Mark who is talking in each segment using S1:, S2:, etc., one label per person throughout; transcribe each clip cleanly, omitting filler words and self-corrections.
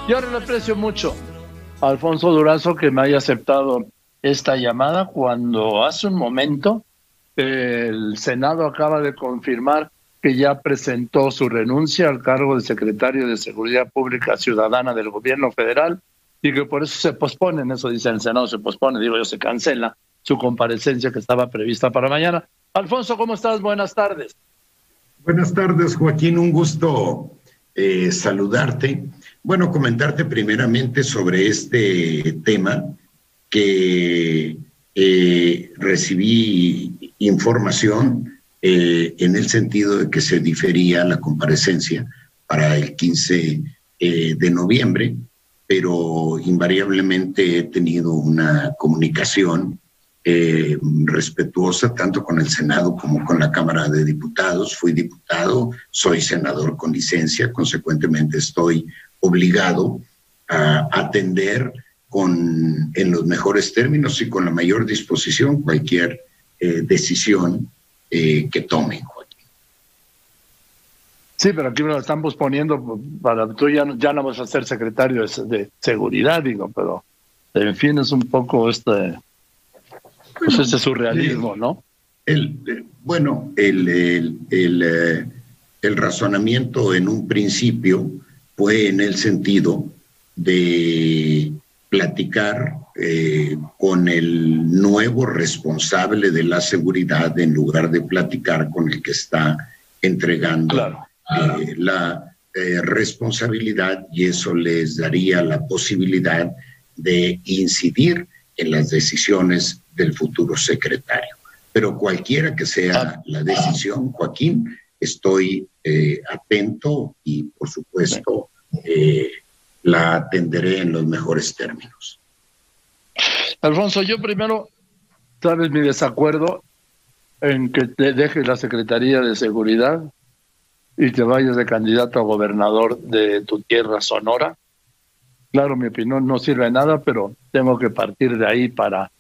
S1: Yo ahora le aprecio mucho a Alfonso Durazo que me haya aceptado esta llamada cuando hace un momento el Senado acaba de confirmar que ya presentó su renuncia al cargo de secretario de Seguridad Pública Ciudadana del gobierno federal y que por eso se posponen, eso dice el Senado, se pospone, digo yo, se cancela su comparecencia que estaba prevista para mañana. Alfonso, ¿cómo estás? Buenas tardes.
S2: Buenas tardes, Joaquín, un gusto saludarte. Bueno, comentarte primeramente sobre este tema que recibí información en el sentido de que se difería la comparecencia para el 15 de noviembre, pero invariablemente he tenido una comunicación respetuosa tanto con el Senado como con la Cámara de Diputados. Fui diputado, soy senador con licencia, consecuentemente estoy obligado a atender en los mejores términos y con la mayor disposición cualquier decisión que tomen, Joaquín.
S1: Sí, pero aquí me lo están posponiendo para tú ya no vas a ser secretario de seguridad, digo, pero en fin es un poco ese surrealismo, ¿no?
S2: El razonamiento en un principio fue en el sentido de platicar con el nuevo responsable de la seguridad en lugar de platicar con el que está entregando la responsabilidad, y eso les daría la posibilidad de incidir en las decisiones del futuro secretario. Pero cualquiera que sea la decisión, Joaquín, estoy atento y, por supuesto, la atenderé en los mejores términos.
S1: Alfonso, yo primero, sabes mi desacuerdo en que te dejes la Secretaría de Seguridad y te vayas de candidato a gobernador de tu tierra, Sonora. Claro, mi opinión no sirve de nada, pero tengo que partir de ahí para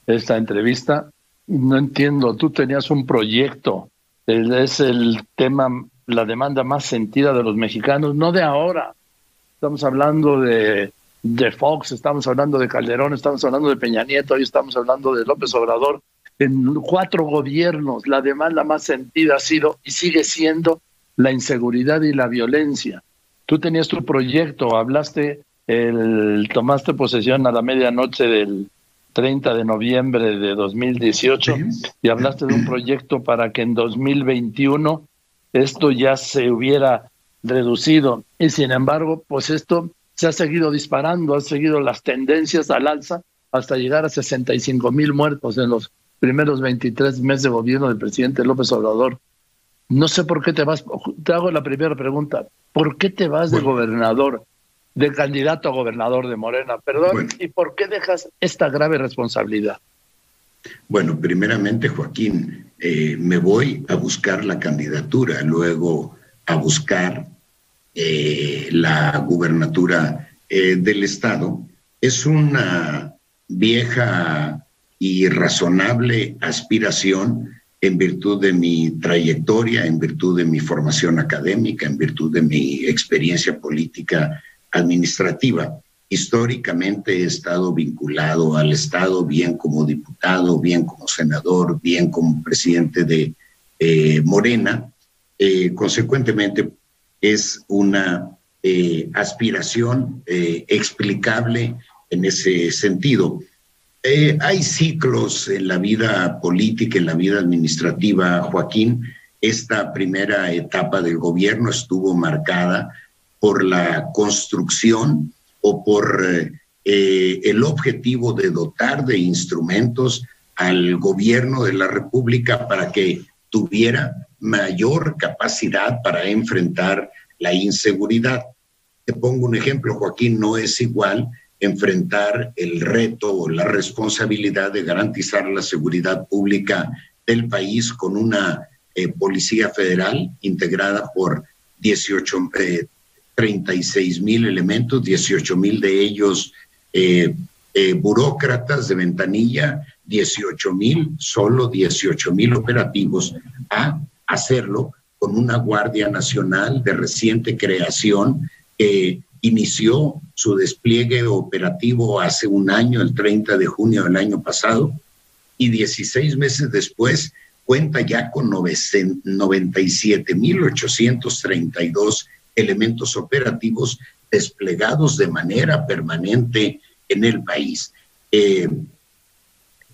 S1: esta entrevista. No entiendo, tú tenías un proyecto, es el tema, la demanda más sentida de los mexicanos, no de ahora. Estamos hablando de Fox, estamos hablando de Calderón, estamos hablando de Peña Nieto, hoy estamos hablando de López Obrador. En 4 gobiernos la demanda más sentida ha sido y sigue siendo la inseguridad y la violencia. Tú tenías tu proyecto, tomaste posesión a la medianoche del 30 de noviembre de 2018 y hablaste de un proyecto para que en 2021 esto ya se hubiera reducido, y sin embargo, pues esto se ha seguido disparando, ha seguido las tendencias al alza hasta llegar a 65,000 muertos en los primeros 23 meses de gobierno del presidente López Obrador. No sé por qué te vas, te hago la primera pregunta, ¿por qué te vas de gobernador, de candidato a gobernador de Morena, y por qué dejas esta grave responsabilidad?
S2: Bueno, primeramente, Joaquín, me voy a buscar la candidatura, luego a buscar la gubernatura del estado. Es una vieja y razonable aspiración en virtud de mi trayectoria, en virtud de mi formación académica, en virtud de mi experiencia política administrativa. Históricamente he estado vinculado al Estado, bien como diputado, bien como senador, bien como presidente de Morena. Consecuentemente, es una aspiración explicable en ese sentido. Hay ciclos en la vida política, en la vida administrativa, Joaquín. Esta primera etapa del gobierno estuvo marcada por la construcción o por el objetivo de dotar de instrumentos al gobierno de la República para que tuviera mayor capacidad para enfrentar la inseguridad. Te pongo un ejemplo, Joaquín, no es igual enfrentar el reto o la responsabilidad de garantizar la seguridad pública del país con una policía federal integrada por 36,000 elementos, 18,000 de ellos burócratas de ventanilla, 18,000 operativos, a hacerlo con una Guardia Nacional de reciente creación que inició su despliegue operativo hace un año, el 30 de junio del año pasado, y 16 meses después cuenta ya con 97.832 elementos operativos desplegados de manera permanente en el país.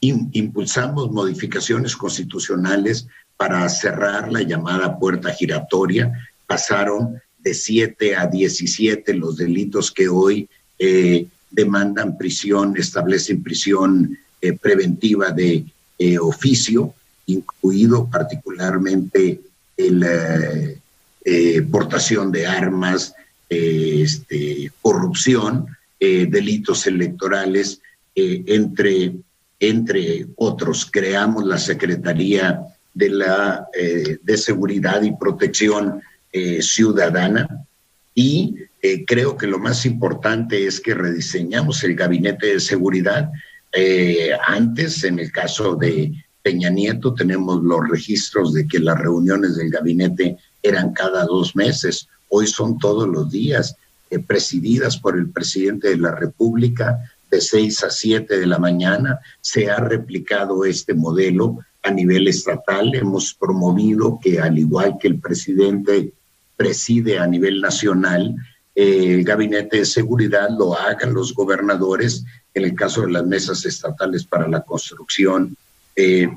S2: Impulsamos modificaciones constitucionales para cerrar la llamada puerta giratoria. Pasaron de 7 a 17 los delitos que hoy demandan prisión, establecen prisión preventiva de oficio, incluido particularmente el portación de armas, corrupción, delitos electorales, entre otros. Creamos la Secretaría de Seguridad y Protección Ciudadana, y creo que lo más importante es que rediseñamos el Gabinete de Seguridad. Antes, en el caso de Peña Nieto, tenemos los registros de que las reuniones del gabinete eran cada 2 meses. Hoy son todos los días, presididas por el presidente de la República, de 6 a 7 de la mañana. Se ha replicado este modelo a nivel estatal. Hemos promovido que, al igual que el presidente preside a nivel nacional, el Gabinete de Seguridad lo hagan los gobernadores, en el caso de las mesas estatales para la construcción de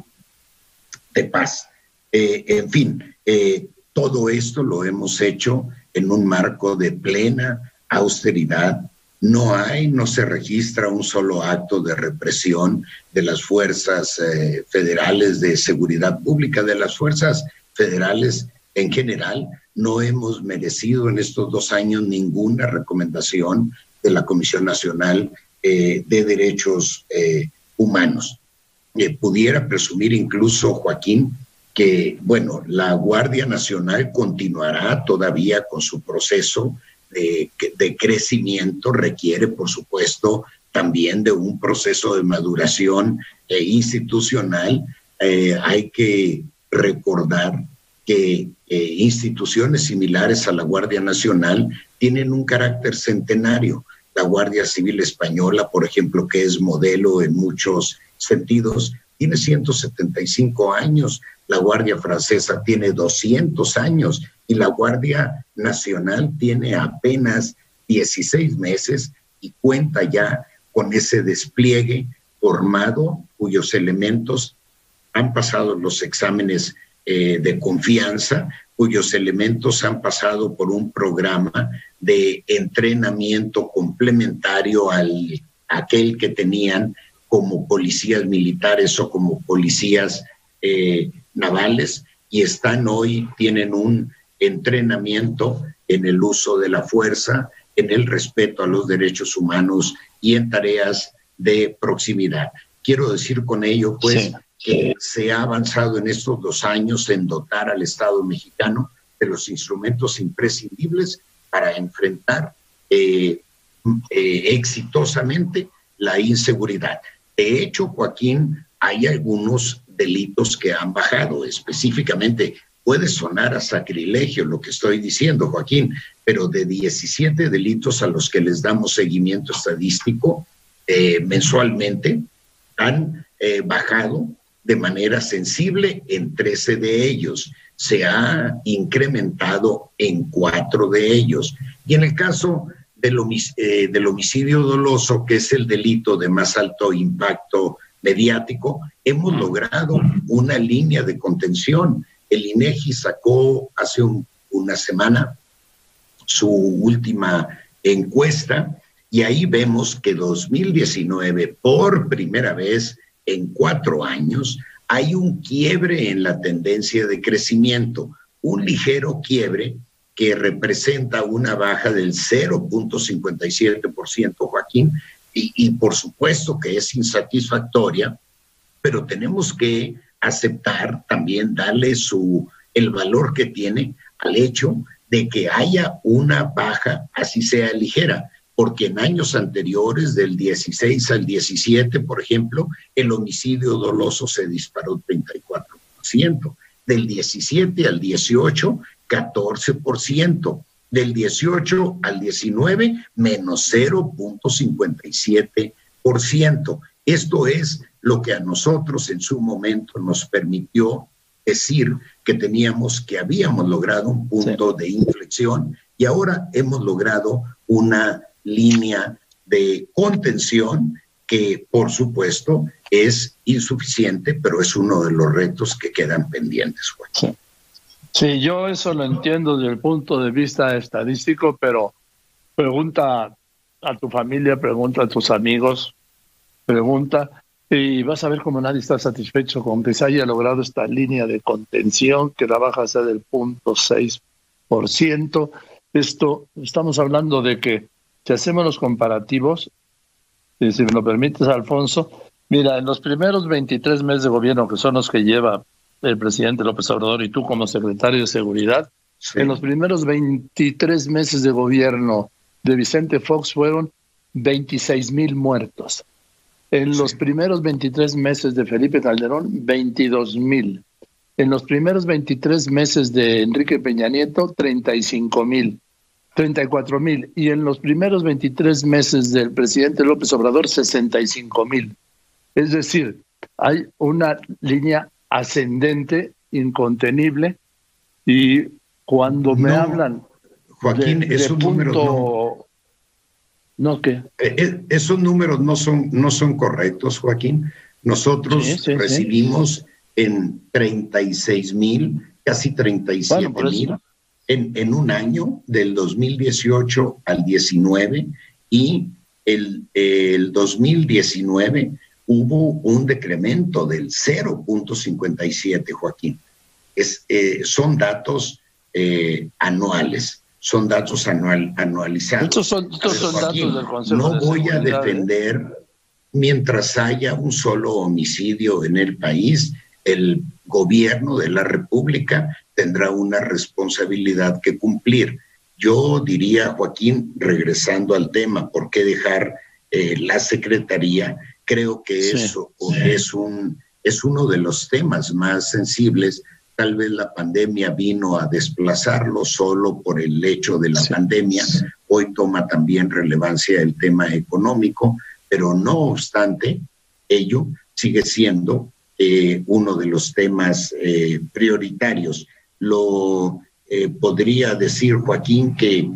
S2: paz. En fin, todo esto lo hemos hecho en un marco de plena austeridad. No se registra un solo acto de represión de las fuerzas federales de seguridad pública, de las fuerzas federales en general. No hemos merecido en estos 2 años ninguna recomendación de la Comisión Nacional de Derechos Humanos. Pudiera presumir incluso, Joaquín, que, bueno, la Guardia Nacional continuará todavía con su proceso de crecimiento. Requiere, por supuesto, también de un proceso de maduración institucional. Hay que recordar que instituciones similares a la Guardia Nacional tienen un carácter centenario. La Guardia Civil Española, por ejemplo, que es modelo en muchos sentidos, tiene 175 años. La Guardia Francesa tiene 200 años y la Guardia Nacional tiene apenas 16 meses y cuenta ya con ese despliegue formado, cuyos elementos han pasado los exámenes de confianza, cuyos elementos han pasado por un programa de entrenamiento complementario a aquel que tenían como policías militares o como policías navales, y tienen un entrenamiento en el uso de la fuerza, en el respeto a los derechos humanos y en tareas de proximidad. Quiero decir con ello, pues, sí, que se ha avanzado en estos 2 años en dotar al Estado mexicano de los instrumentos imprescindibles para enfrentar exitosamente la inseguridad. De hecho, Joaquín, hay algunos delitos que han bajado. Específicamente, puede sonar a sacrilegio lo que estoy diciendo, Joaquín, pero de 17 delitos a los que les damos seguimiento estadístico mensualmente, han bajado de manera sensible en 13 de ellos. Se ha incrementado en 4 de ellos. Y en el caso del homicidio doloso, que es el delito de más alto impacto mediático, hemos logrado una línea de contención. El INEGI sacó hace una semana su última encuesta y ahí vemos que 2019, por primera vez en 4 años, hay un quiebre en la tendencia de crecimiento, un ligero quiebre que representa una baja del 0.57%, Joaquín, y por supuesto que es insatisfactoria, pero tenemos que aceptar también, darle el valor que tiene al hecho de que haya una baja, así sea ligera, porque en años anteriores, del 16 al 17, por ejemplo, el homicidio doloso se disparó 34%, del 17 al 18, 14%, del 18 al 19, menos 0.57%. Esto es lo que a nosotros en su momento nos permitió decir que habíamos logrado un punto de inflexión y ahora hemos logrado una línea de contención que, por supuesto, es insuficiente, pero es uno de los retos que quedan pendientes, Juan.
S1: Sí. Sí, yo eso lo entiendo desde el punto de vista estadístico, pero pregunta a tu familia, pregunta a tus amigos, pregunta, y vas a ver cómo nadie está satisfecho con que se haya logrado esta línea de contención, que la baja sea del 0.6%. Esto, estamos hablando de que si hacemos los comparativos, y si me lo permites, Alfonso, mira, en los primeros 23 meses de gobierno, que son los que lleva el presidente López Obrador y tú como secretario de Seguridad, en los primeros 23 meses de gobierno de Vicente Fox fueron 26,000 muertos. En los primeros 23 meses de Felipe Calderón, 22,000. En los primeros 23 meses de Enrique Peña Nieto, 35,000, 34,000. Y en los primeros 23 meses del presidente López Obrador, 65,000. Es decir, hay una línea ascendente, incontenible, y cuando me hablan,
S2: Joaquín, esos números esos números no son correctos, Joaquín. Nosotros recibimos en 36,000, casi 37,000 en un año, del 2018 al 19, y el 2019 hubo un decremento del 0.57, Joaquín. Son datos anuales, son datos anualizados.
S1: Estos son
S2: Joaquín,
S1: datos del Consejo
S2: no
S1: de
S2: voy a
S1: Seguridad,
S2: defender, mientras haya un solo homicidio en el país, el gobierno de la República tendrá una responsabilidad que cumplir. Yo diría, Joaquín, regresando al tema, ¿por qué dejar la Secretaría? Creo que eso es uno de los temas más sensibles. Tal vez la pandemia vino a desplazarlo solo por el hecho de la pandemia. Hoy toma también relevancia el tema económico, pero no obstante, ello sigue siendo uno de los temas prioritarios. Podría decir, Joaquín, que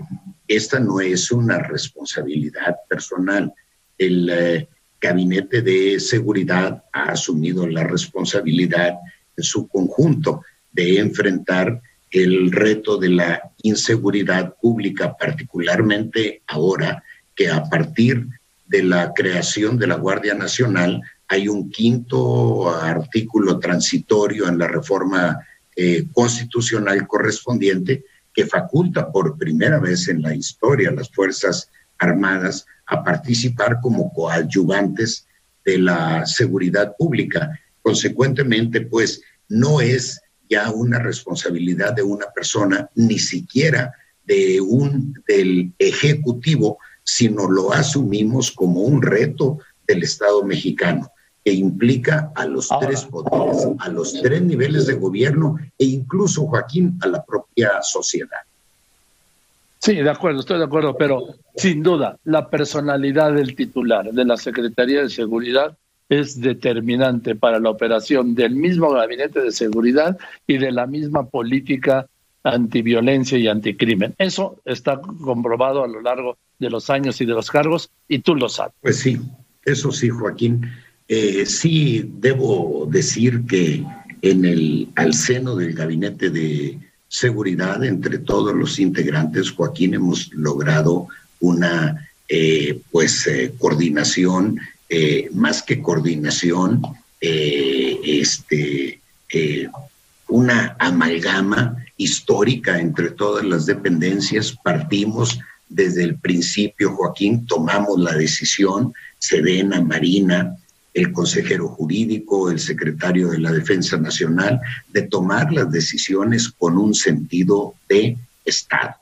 S2: esta no es una responsabilidad personal. El Gabinete de Seguridad ha asumido la responsabilidad en su conjunto de enfrentar el reto de la inseguridad pública, particularmente ahora que a partir de la creación de la Guardia Nacional hay un quinto artículo transitorio en la reforma constitucional correspondiente que faculta por primera vez en la historia a las Fuerzas Armadas a participar como coadyuvantes de la seguridad pública. Consecuentemente, pues, no es ya una responsabilidad de una persona, ni siquiera del Ejecutivo, sino lo asumimos como un reto del Estado mexicano, que implica a los tres poderes, a los tres niveles de gobierno e incluso, Joaquín, a la propia sociedad.
S1: Sí, de acuerdo, estoy de acuerdo, pero sin duda la personalidad del titular de la Secretaría de Seguridad es determinante para la operación del mismo Gabinete de Seguridad y de la misma política antiviolencia y anticrimen. Eso está comprobado a lo largo de los años y de los cargos, y tú lo sabes.
S2: Pues sí, eso sí, Joaquín. Sí, debo decir que al seno del Gabinete de Seguridad, entre todos los integrantes, Joaquín, hemos logrado una coordinación, más que coordinación, una amalgama histórica entre todas las dependencias. Partimos desde el principio, Joaquín, tomamos la decisión, Sedena, Marina, el consejero jurídico, el secretario de la Defensa Nacional, de tomar las decisiones con un sentido de Estado,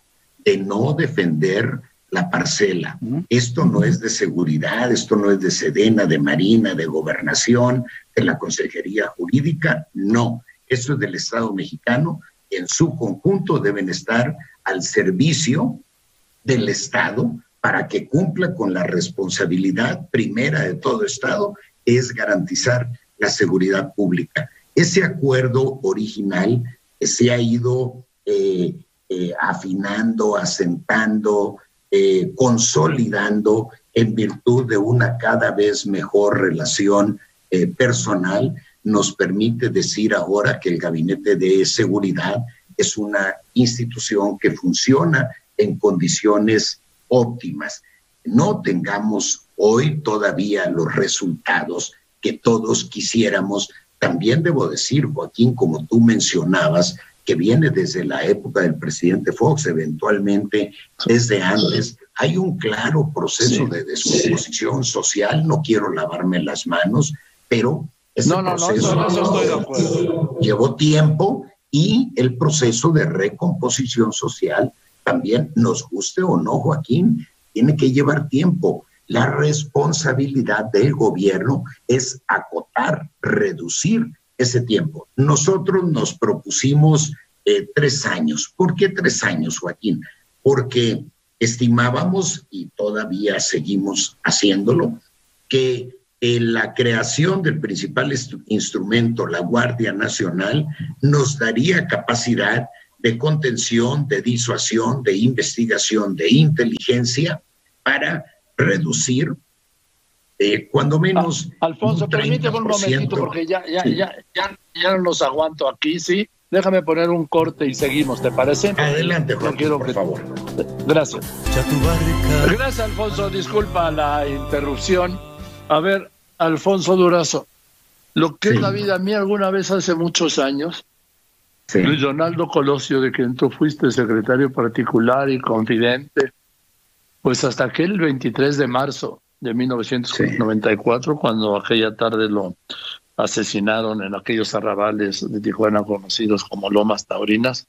S2: de no defender la parcela. Esto no es de seguridad, esto no es de Sedena, de Marina, de Gobernación, de la Consejería Jurídica, no. Esto es del Estado mexicano en su conjunto deben estar al servicio del Estado para que cumpla con la responsabilidad primera de todo Estado, es garantizar la seguridad pública. Ese acuerdo original se ha ido afinando, asentando, consolidando en virtud de una cada vez mejor relación personal. Nos permite decir ahora que el Gabinete de Seguridad es una institución que funciona en condiciones óptimas. No tengamos hoy todavía los resultados que todos quisiéramos. También debo decir, Joaquín, como tú mencionabas, que viene desde la época del presidente Fox, eventualmente desde antes, hay un claro proceso de descomposición social. No quiero lavarme las manos, pero ese proceso llevó tiempo, y el proceso de recomposición social también, nos guste o no, Joaquín, tiene que llevar tiempo. La responsabilidad del gobierno es acotar, reducir ese tiempo. Nosotros nos propusimos 3 años. ¿Por qué 3 años, Joaquín? Porque estimábamos, y todavía seguimos haciéndolo, que la creación del principal instrumento, la Guardia Nacional, nos daría capacidad de contención, de disuasión, de investigación, de inteligencia para reducir cuando menos.
S1: Alfonso, permíteme un momentito porque ya no los aguanto aquí, ¿sí? Déjame poner un corte y seguimos, ¿te parece?
S2: Adelante, Juan, por favor.
S1: Gracias. Gracias, Alfonso, disculpa la interrupción. A ver, Alfonso Durazo, lo que es la vida, a mí alguna vez hace muchos años, Luis Donaldo Colosio, de quien tú fuiste secretario particular y confidente, pues hasta aquel 23 de marzo de 1994, cuando aquella tarde lo asesinaron en aquellos arrabales de Tijuana conocidos como Lomas Taurinas,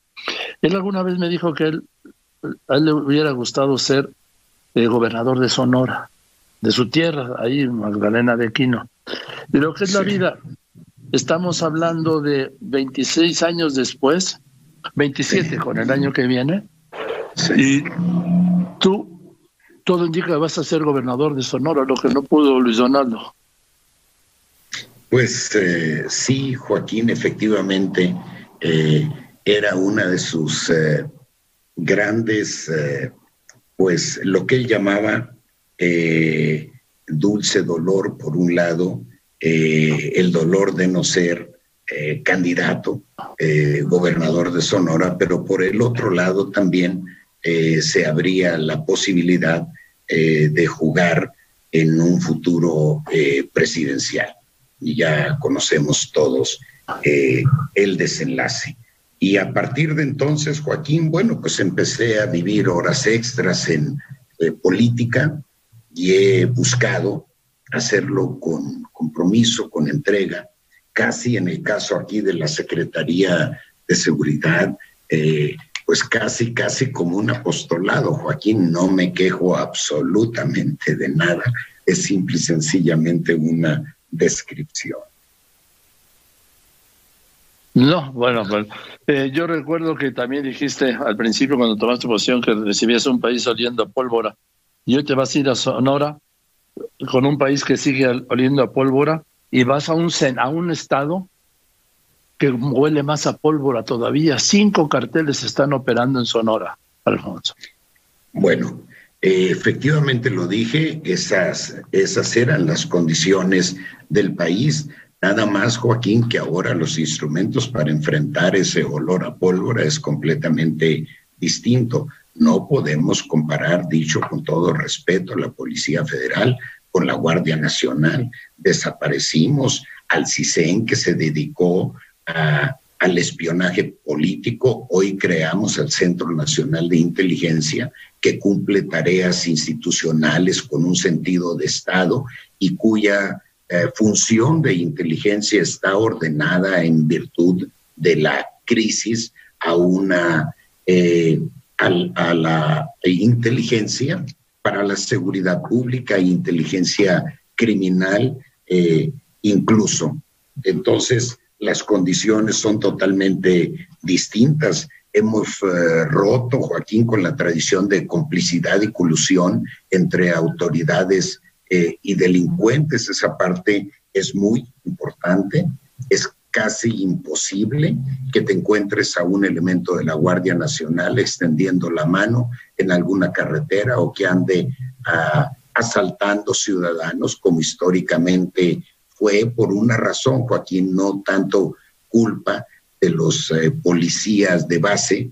S1: él alguna vez me dijo que a él le hubiera gustado ser gobernador de Sonora, de su tierra, ahí Magdalena de Quino. Y lo que es la vida, estamos hablando de 26 años después, 27 con el año que viene, y tú, todo indica que vas a ser gobernador de Sonora, lo que no pudo Luis Donaldo.
S2: Pues sí, Joaquín, efectivamente, era una de sus grandes, pues lo que él llamaba dulce dolor, por un lado, el dolor de no ser candidato, gobernador de Sonora, pero por el otro lado también se abría la posibilidad de jugar en un futuro presidencial. Y ya conocemos todos el desenlace. Y a partir de entonces, Joaquín, bueno, pues empecé a vivir horas extras en política, y he buscado hacerlo con compromiso, con entrega, casi en el caso aquí de la Secretaría de Seguridad, pues casi como un apostolado, Joaquín. No me quejo absolutamente de nada, es simple y sencillamente una descripción.
S1: No, bueno, yo recuerdo que también dijiste al principio, cuando tomaste posición, que recibías un país oliendo a pólvora, y hoy te vas a ir a Sonora con un país que sigue oliendo a pólvora, y vas a un estado que huele más a pólvora todavía. 5 carteles están operando en Sonora, Alfonso.
S2: Bueno, efectivamente lo dije, esas eran las condiciones del país. Nada más, Joaquín, que ahora los instrumentos para enfrentar ese olor a pólvora es completamente distinto. No podemos comparar, dicho con todo respeto, la Policía Federal con la Guardia Nacional. Desaparecimos al CISEN, que se dedicó al espionaje político. Hoy creamos el Centro Nacional de Inteligencia, que cumple tareas institucionales con un sentido de Estado y cuya función de inteligencia está ordenada en virtud de la crisis a la inteligencia para la seguridad pública e inteligencia criminal incluso. Entonces, las condiciones son totalmente distintas. Hemos roto, Joaquín, con la tradición de complicidad y colusión entre autoridades y delincuentes. Esa parte es muy importante. Es casi imposible que te encuentres a un elemento de la Guardia Nacional extendiendo la mano en alguna carretera o que ande asaltando ciudadanos, como históricamente fue, por una razón, Joaquín, no tanto culpa de los policías de base,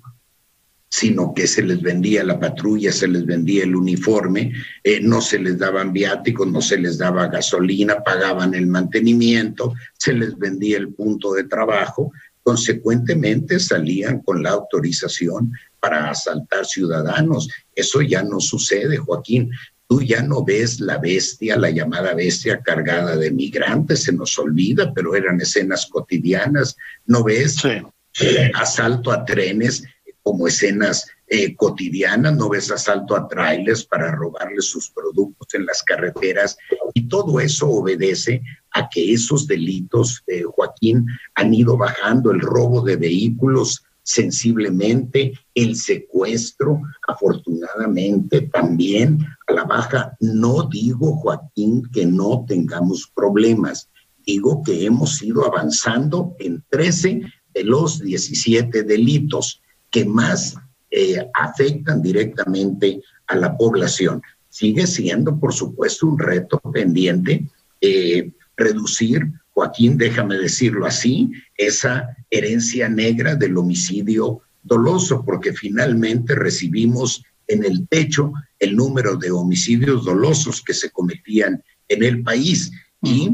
S2: sino que se les vendía la patrulla, se les vendía el uniforme, no se les daban viáticos, no se les daba gasolina, pagaban el mantenimiento, se les vendía el punto de trabajo, consecuentemente salían con la autorización para asaltar ciudadanos. Eso ya no sucede, Joaquín. Tú ya no ves la bestia, la llamada bestia cargada de migrantes, se nos olvida, pero eran escenas cotidianas. No ves asalto a trenes como escenas cotidianas, no ves asalto a trailers para robarles sus productos en las carreteras, y todo eso obedece a que esos delitos, Joaquín, han ido bajando. El robo de vehículos sensiblemente, el secuestro afortunadamente también a la baja. No digo, Joaquín, que no tengamos problemas, digo que hemos ido avanzando en 13 de los 17 delitos que más afectan directamente a la población. Sigue siendo, por supuesto, un reto pendiente reducir, Joaquín, déjame decirlo así, esa herencia negra del homicidio doloso, porque finalmente recibimos en el techo el número de homicidios dolosos que se cometían en el país. Y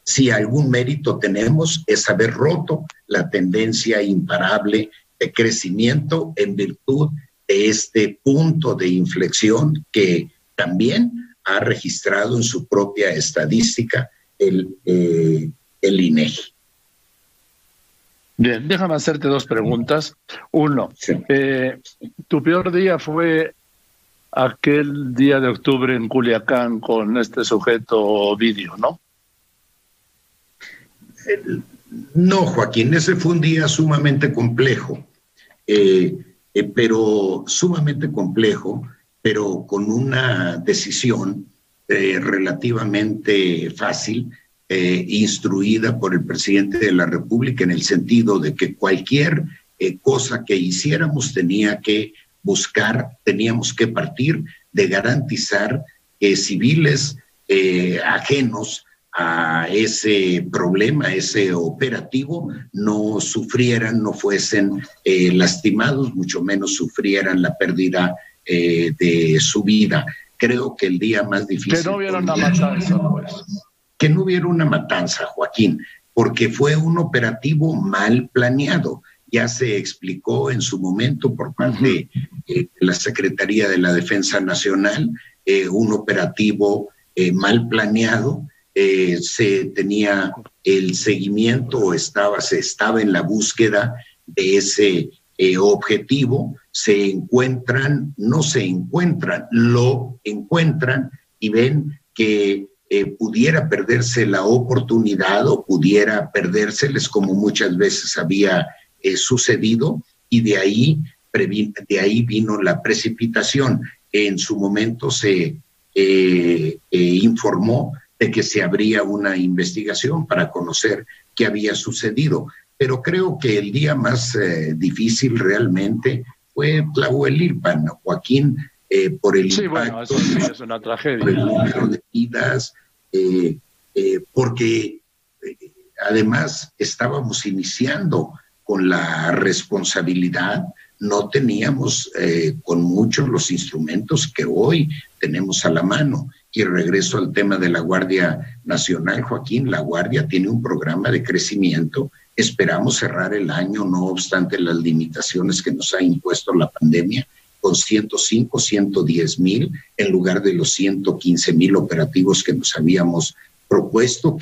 S2: si algún mérito tenemos es haber roto la tendencia imparable de crecimiento en virtud de este punto de inflexión que también ha registrado en su propia estadística el INEGI.
S1: Bien, déjame hacerte dos preguntas. Uno, sí. Tu peor día fue aquel día de octubre en Culiacán con este sujeto Ovidio, ¿no?
S2: No, Joaquín, ese fue un día sumamente complejo, pero sumamente complejo, pero con una decisión relativamente fácil, instruida por el presidente de la República, en el sentido de que cualquier cosa que hiciéramos tenía que buscar, teníamos que partir de garantizar que civiles ajenos a ese problema, ese operativo, no sufrieran, no fuesen lastimados, mucho menos sufrieran la pérdida de su vida. Creo que el día más difícil...
S1: Que no hubiera una matanza, pues.
S2: Que no hubiera una matanza, Joaquín, porque fue un operativo mal planeado. Ya se explicó en su momento por parte de la Secretaría de la Defensa Nacional, un operativo mal planeado. Se tenía el seguimiento, se estaba en la búsqueda de ese objetivo. Lo encuentran y ven que pudiera perderse la oportunidad o pudiera perdérseles, como muchas veces había sucedido, y de ahí vino la precipitación. En su momento se informó de que se abría una investigación para conocer qué había sucedido, pero creo que el día más difícil realmente fue Tlahuelilpan, Joaquín, por el impacto,
S1: bueno, eso sí es una tragedia,
S2: por el número de vidas, porque además estábamos iniciando con la responsabilidad, no teníamos con muchos los instrumentos que hoy tenemos a la mano. Y regreso al tema de la Guardia Nacional, Joaquín. La Guardia tiene un programa de crecimiento. Esperamos cerrar el año, no obstante las limitaciones que nos ha impuesto la pandemia, con 105, 110 mil, en lugar de los 115 mil operativos que nos habíamos propuesto.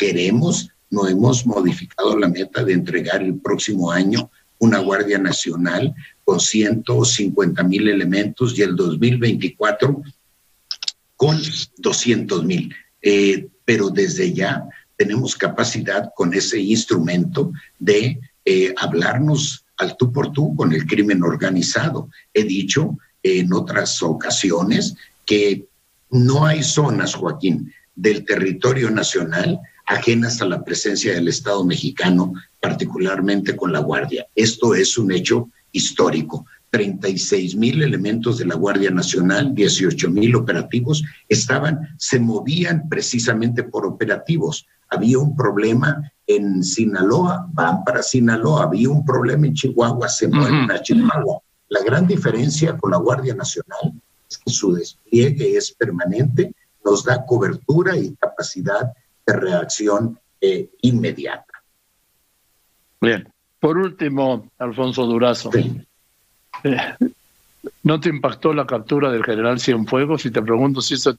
S2: No hemos modificado la meta de entregar el próximo año una Guardia Nacional con 150 mil elementos y el 2024 con 200 mil. Pero desde ya tenemos capacidad con ese instrumento de hablarnos al tú por tú con el crimen organizado. He dicho en otras ocasiones que no hay zonas, Joaquín, del territorio nacional ajenas a la presencia del Estado mexicano, particularmente con la Guardia. Esto es un hecho histórico. 36,000 elementos de la Guardia Nacional, 18,000 operativos, se movían precisamente por operativos. Había un problema en Sinaloa, van para Sinaloa, había un problema en Chihuahua, se mueven a Chihuahua. La gran diferencia con la Guardia Nacional es que su despliegue es permanente, nos da cobertura y capacidad de reacción inmediata.
S1: Bien. Por último, Alfonso Durazo,
S2: Sí.
S1: ¿No te impactó la captura del general Cienfuegos? Y te pregunto si eso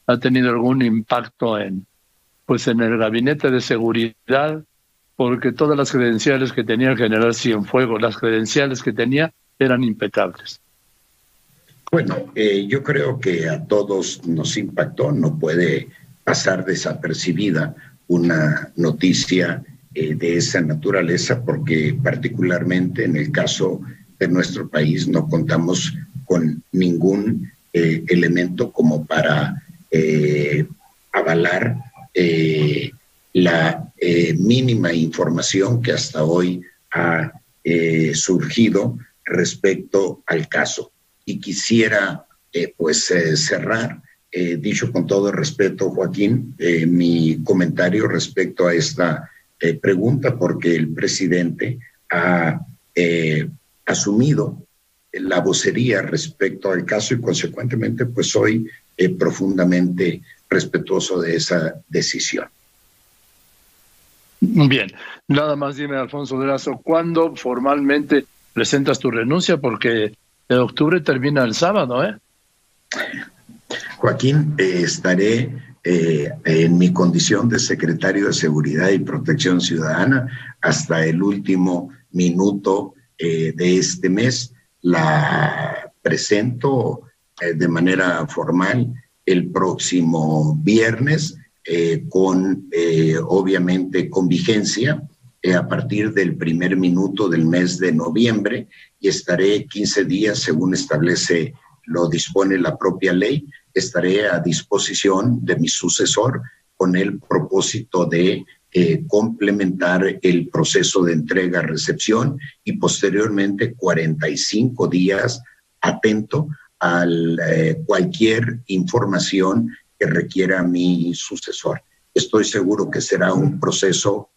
S1: ha tenido algún impacto en el gabinete de seguridad, porque todas las credenciales que tenía el general Cienfuegos, las credenciales que tenía, eran impecables.
S2: Bueno, yo creo que a todos nos impactó, no puede pasar desapercibida una noticia de esa naturaleza, porque particularmente en el caso de nuestro país no contamos con ningún elemento como para avalar la mínima información que hasta hoy ha surgido respecto al caso. Y quisiera cerrar, dicho con todo el respeto, Joaquín, mi comentario respecto a esta pregunta, porque el presidente ha asumido la vocería respecto al caso y consecuentemente pues soy profundamente respetuoso de esa decisión.
S1: Bien, nada más dime, Alfonso Durazo, ¿cuándo formalmente presentas tu renuncia? Porque de octubre termina el sábado, ¿eh?
S2: Joaquín, estaré en mi condición de secretario de Seguridad y Protección Ciudadana hasta el último minuto de este mes. La presento de manera formal el próximo viernes obviamente con vigencia a partir del primer minuto del mes de noviembre, y estaré 15 días según lo dispone la propia ley. Estaré a disposición de mi sucesor con el propósito de complementar el proceso de entrega-recepción y posteriormente 45 días atento a cualquier información que requiera mi sucesor. Estoy seguro que será un proceso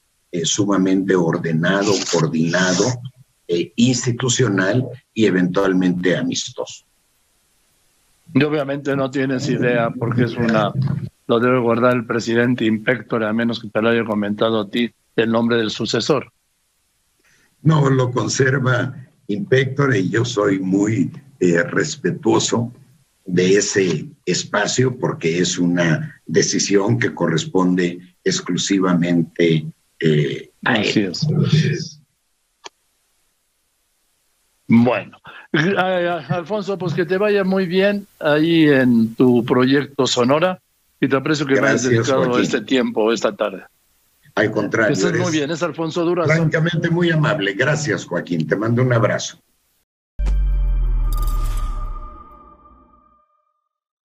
S2: sumamente ordenado, coordinado, institucional y eventualmente amistoso.
S1: Y obviamente no tienes idea, porque lo debe guardar el presidente in pectore, a menos que te lo haya comentado a ti el nombre del sucesor.
S2: No, lo conserva in pectore y yo soy muy respetuoso de ese espacio, porque es una decisión que corresponde exclusivamente a él.
S1: Así es. Bueno, Alfonso, pues que te vaya muy bien ahí en tu proyecto Sonora, y te aprecio que me hayas dedicado Joaquín este tiempo esta tarde.
S2: Al contrario.
S1: Que estés muy bien, es Alfonso Durazo.
S2: Francamente muy amable. Gracias, Joaquín. Te mando un abrazo.